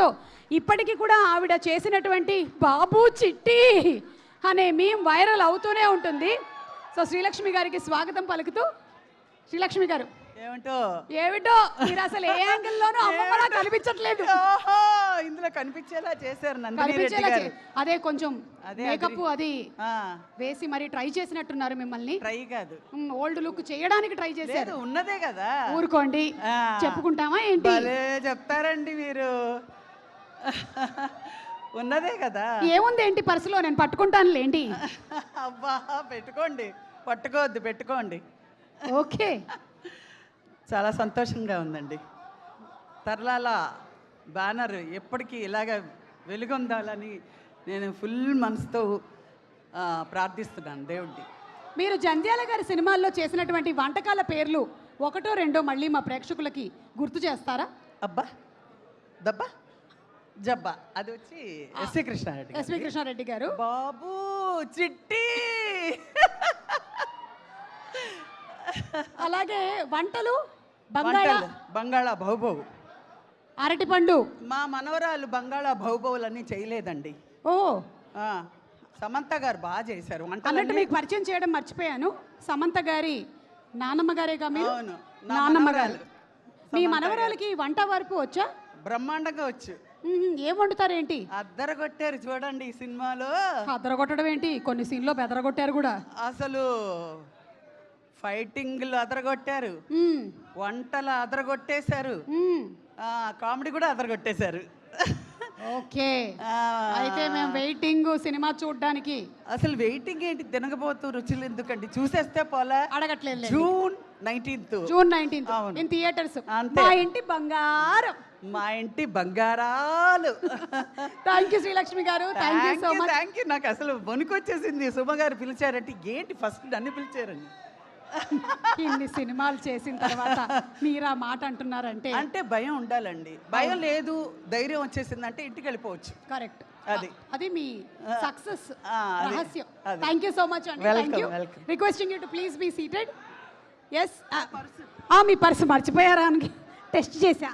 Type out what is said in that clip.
పేరుతో ఇప్పటికీ కూడా ఆవిడ చేసినటువంటి బాబు చిట్టి అనే మీమ్ వైరల్ అవుతూనే ఉంటుంది. సో శ్రీలక్ష్మి గారికి స్వాగతం పలుకుతూ, శ్రీలక్ష్మి గారు ఏమిటో మీరు అసలు ఏ యాంగిల్లోనూ అమ్మమ్మలా కనిపించట్లేదు. ఇందులో కనిపించేలా చేశారు అదే కొంచెం మేకప్ అది వేసి మరి ట్రై చేసినట్టున్నారు మిమ్మల్ని. ట్రై కాదు, ఓల్డ్ లుక్ చేయడానికి ట్రై చేశారు. ఉన్నదే కదా, ఊరుకోండి, చెప్పుకుంటామా ఏంటి? చెప్తారండి మీరు. ఉన్నదే కదా, ఏముంది ఏంటి పర్సులో, నేను పట్టుకుంటాను లేండి. అబ్బా పెట్టుకోండి, పట్టుకోవద్దు పెట్టుకోండి. ఓకే, చాలా సంతోషంగా ఉందండి. తర్లాల బ్యానర్ ఎప్పటికీ ఇలాగ వెలుగొందాలని నేను ఫుల్ మనసుతో ప్రార్థిస్తున్నాను దేవుడిని. మీరు జంధ్యాల గారి సినిమాల్లో చేసినటువంటి వంటకాల పేర్లు ఒకటో రెండో మళ్ళీ మా ప్రేక్షకులకి గుర్తు చేస్తారా? అబ్బా, దబ్బా, జబ్బా, అది వచ్చి ఎస్వి కృష్ణారెడ్డి గారు. బాబు చిట్టి. అలాగే వంటలు బంగాళా బహుబహు, అరటిపండు. మా మనవరాలు బంగాళా బహుబహులన్నీ చేయలేదండి. ఓ, సమంత గారు బాగా చేశారు వంట. అన్నట్టు మీకు పరిచయం చేయడం మర్చిపోయాను, సమంత గారి నానమ్మ గారేగా మీరు? నానమ్మ గారు. మీ మనవరాలకి వంట వరకు వచ్చా? బ్రహ్మాండంగా వచ్చు. ఏం వండుతారేంటి? అద్దరగొట్టారు చూడండి ఈ సినిమాలో. అద్దరగొట్టడం ఏంటి, కొన్ని సీన్లో బెదరగొట్టారు కూడా. అసలు ఫైటింగ్లు అదరగొట్టారు, వంటలు అదరగొట్టేశారు, కామెడీ కూడా అదరగొట్టేశారు. ఓకే, అయితే మేము వెయిటింగ్ సినిమా చూడడానికి. అసలు వెయిటింగ్ ఏంటి, తినకపోతూ రుచులు ఎందుకండి, చూసేస్తే పోలా. అడగట్లేదు. June 19th in theatres. మా ఇంటి బంగారం, మా ఇంటి బంగారాలు. థ్యాంక్ యూ శ్రీలక్ష్మి గారు, thank you so much. Thank you. నాకు అసలు వణుకొచ్చేసింది సుమ గారు పిలిచారంటే, ఏంటి ఫస్ట్ నన్ను పిలిచారండి. ఇన్ని సినిమాలు చేసిన తర్వాత మీరు ఆ మాట అంటున్నారంటే, అంటే భయం ఉండాలండి. భయం లేదు, ధైర్యం వచ్చేసిందంటే ఇంటికి వెళ్ళిపోవచ్చు. కరెక్ట్, అది అది మీ సక్సెస్ రహస్యం. థ్యాంక్ యూ సో మచ్ అండి. Thank you. Requesting you to please be seated. Yes, మీ పర్సు మర్చిపోయారా అని టెస్ట్ చేశా.